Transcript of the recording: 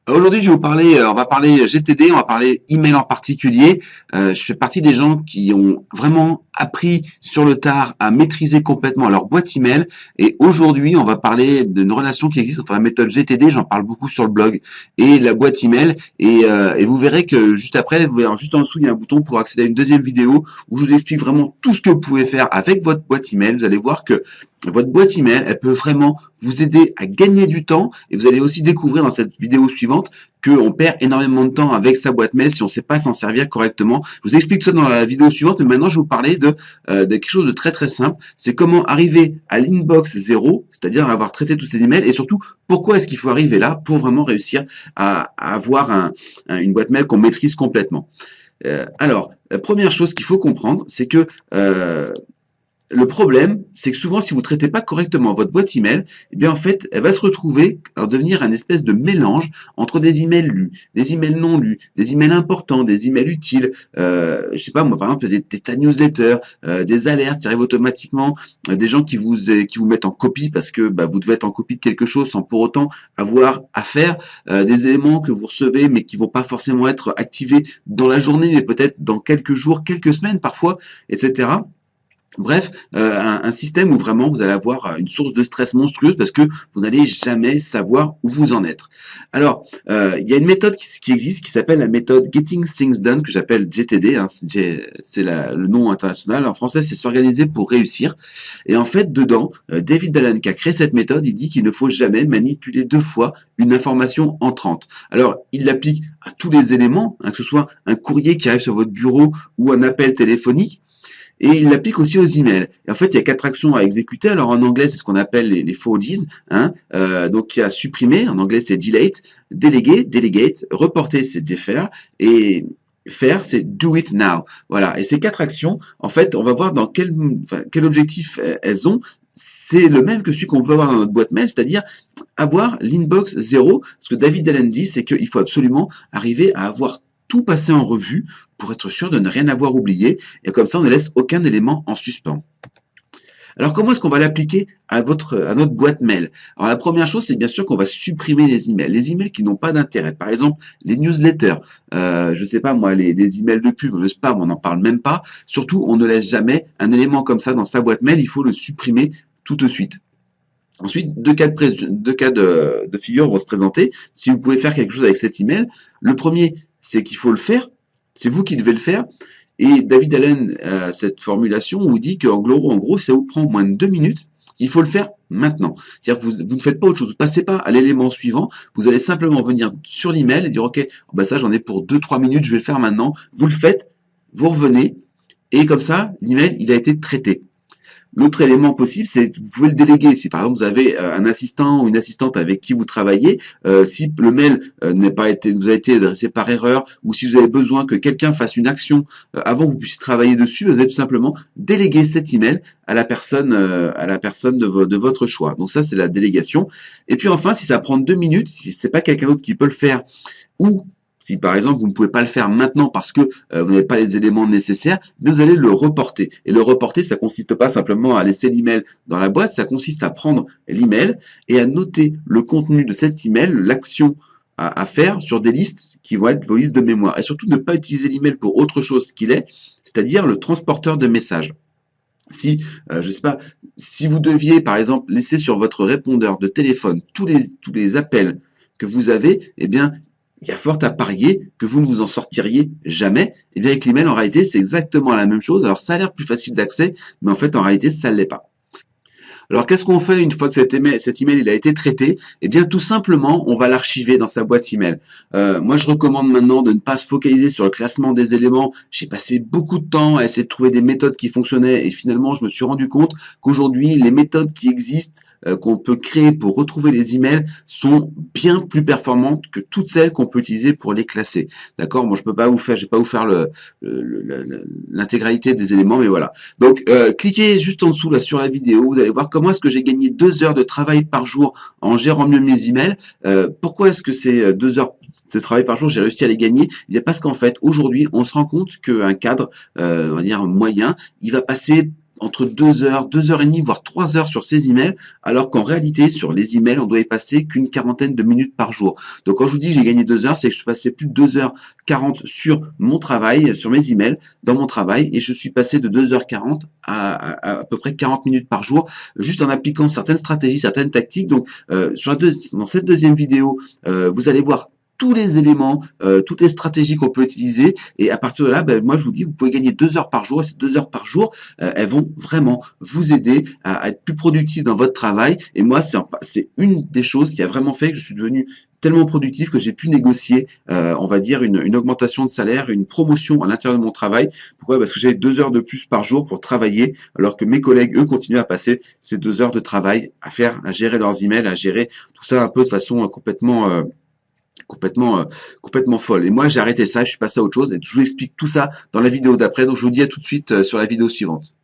Aujourd'hui, je vais vous parler, on va parler GTD, on va parler email en particulier. Je fais partie des gens qui ont vraiment appris sur le tard à maîtriser complètement leur boîte email. Et aujourd'hui, on va parler d'une relation qui existe entre la méthode GTD, j'en parle beaucoup sur le blog, et la boîte email. Et vous verrez que juste après, vous verrez juste en dessous, il y a un bouton pour accéder à une deuxième vidéo où je vous explique vraiment tout ce que vous pouvez faire avec votre boîte email. Vous allez voir que votre boîte email, elle peut vraiment vous aider à gagner du temps, et vous allez aussi découvrir dans cette vidéo suivante qu'on perd énormément de temps avec sa boîte mail si on ne sait pas s'en servir correctement. Je vous explique tout ça dans la vidéo suivante, mais maintenant je vais vous parler de quelque chose de très très simple. C'est comment arriver à l'inbox zéro, c'est-à-dire avoir traité tous ces emails, et surtout pourquoi est-ce qu'il faut arriver là pour vraiment réussir à avoir une boîte mail qu'on maîtrise complètement. Alors, la première chose qu'il faut comprendre, c'est que le problème, c'est que souvent, si vous ne traitez pas correctement votre boîte email, eh bien, en fait, elle va se retrouver à devenir un espèce de mélange entre des emails lus, des emails non lus, des emails importants, des emails utiles, je sais pas, moi, par exemple, des newsletters, des alertes qui arrivent automatiquement, des gens qui vous mettent en copie parce que, bah, vous devez être en copie de quelque chose sans pour autant avoir à faire, des éléments que vous recevez mais qui vont pas forcément être activés dans la journée, mais peut-être dans quelques jours, quelques semaines parfois, etc. Bref, un système où vraiment vous allez avoir une source de stress monstrueuse parce que vous n'allez jamais savoir où vous en êtes. Alors, il y a une méthode qui existe qui s'appelle la méthode Getting Things Done, que j'appelle GTD, hein, c'est le nom international. En français, c'est s'organiser pour réussir. Et en fait, dedans, David Allen, qui a créé cette méthode, il dit qu'il ne faut jamais manipuler deux fois une information entrante. Alors, il l'applique à tous les éléments, hein, que ce soit un courrier qui arrive sur votre bureau ou un appel téléphonique. Et il l'applique aussi aux emails. Et en fait, il y a 4 actions à exécuter. Alors en anglais, c'est ce qu'on appelle les forwards, hein. Donc il y a supprimer, en anglais c'est delete, déléguer, delegate, reporter c'est défaire, et faire c'est do it now. Voilà. Et ces 4 actions, en fait, on va voir dans quel objectif elles ont. C'est le même que celui qu'on veut avoir dans notre boîte mail, c'est-à-dire avoir l'inbox zéro. Ce que David Allen dit, c'est qu'il faut absolument arriver à avoir tout passer en revue pour être sûr de ne rien avoir oublié, et comme ça on ne laisse aucun élément en suspens. Alors comment est-ce qu'on va l'appliquer à notre boîte mail? Alors la première chose, c'est bien sûr qu'on va supprimer les emails qui n'ont pas d'intérêt. Par exemple, les newsletters, je sais pas moi, les emails de pub, le spam, on n'en parle même pas. Surtout, on ne laisse jamais un élément comme ça dans sa boîte mail, il faut le supprimer tout de suite. Ensuite, deux cas de figure vont se présenter. Si vous pouvez faire quelque chose avec cet email, le premier, c'est qu'il faut le faire. C'est vous qui devez le faire. Et David Allen, cette formulation où il dit qu'en gros, ça vous prend moins de 2 minutes. Il faut le faire maintenant. C'est-à-dire que vous ne faites pas autre chose. Vous ne passez pas à l'élément suivant. Vous allez simplement venir sur l'email et dire, OK, bah ça, j'en ai pour 2-3 minutes, je vais le faire maintenant. Vous le faites, vous revenez. Et comme ça, l'email, il a été traité. L'autre élément possible, c'est que vous pouvez le déléguer. Si par exemple vous avez un assistant ou une assistante avec qui vous travaillez, si le mail vous a été adressé par erreur, ou si vous avez besoin que quelqu'un fasse une action avant que vous puissiez travailler dessus, vous allez tout simplement déléguer cet email à la personne de votre choix. Donc ça, c'est la délégation. Et puis enfin, si ça prend 2 minutes, si c'est pas quelqu'un d'autre qui peut le faire, ou si par exemple vous ne pouvez pas le faire maintenant parce que vous n'avez pas les éléments nécessaires, mais vous allez le reporter. Et le reporter, ça consiste pas simplement à laisser l'email dans la boîte, ça consiste à prendre l'email et à noter le contenu de cet email, l'action à faire sur des listes qui vont être vos listes de mémoire. Et surtout ne pas utiliser l'email pour autre chose qu'il est, c'est-à-dire le transporteur de messages. Si, je sais pas, si vous deviez par exemple laisser sur votre répondeur de téléphone tous les appels que vous avez, eh bien il y a fort à parier que vous ne vous en sortiriez jamais. Et bien avec l'email, en réalité, c'est exactement la même chose. Alors ça a l'air plus facile d'accès, mais en fait, en réalité, ça ne l'est pas. Alors qu'est-ce qu'on fait une fois que cet email il a été traité? Eh bien tout simplement, on va l'archiver dans sa boîte email. Moi je recommande maintenant de ne pas se focaliser sur le classement des éléments. J'ai passé beaucoup de temps à essayer de trouver des méthodes qui fonctionnaient et finalement je me suis rendu compte qu'aujourd'hui les méthodes qui existent qu'on peut créer pour retrouver les emails sont bien plus performantes que toutes celles qu'on peut utiliser pour les classer. D'accord? Moi, je vais pas vous faire l'intégralité des éléments, mais voilà. Donc, cliquez juste en dessous là sur la vidéo. Vous allez voir comment est-ce que j'ai gagné 2 heures de travail par jour en gérant mieux mes emails. Pourquoi est-ce que ces 2 heures de travail par jour, j'ai réussi à les gagner? Eh bien, parce qu'en fait, aujourd'hui, on se rend compte qu'un cadre, on va dire moyen, il va passer entre 2 heures, 2 heures et demie, voire 3 heures sur ces emails, alors qu'en réalité, sur les emails, on doit y passer qu'une quarantaine de minutes par jour. Donc, quand je vous dis que j'ai gagné 2 heures, c'est que je passais plus de 2h40 sur mon travail, sur mes emails, dans mon travail, et je suis passé de 2h40 à peu près 40 minutes par jour, juste en appliquant certaines stratégies, certaines tactiques. Donc, dans cette deuxième vidéo, vous allez voir tous les éléments, toutes les stratégies qu'on peut utiliser. Et à partir de là, ben, moi, je vous dis, vous pouvez gagner 2 heures par jour. Et ces 2 heures par jour, elles vont vraiment vous aider à être plus productif dans votre travail. Et moi, c'est une des choses qui a vraiment fait que je suis devenu tellement productif que j'ai pu négocier, on va dire, une augmentation de salaire, une promotion à l'intérieur de mon travail. Pourquoi? Parce que j'avais 2 heures de plus par jour pour travailler, alors que mes collègues, eux, continuaient à passer ces 2 heures de travail à gérer leurs emails, à gérer tout ça un peu de façon complètement folle. Et moi, j'ai arrêté ça, je suis passé à autre chose et je vous explique tout ça dans la vidéo d'après. Donc, je vous dis à tout de suite sur la vidéo suivante.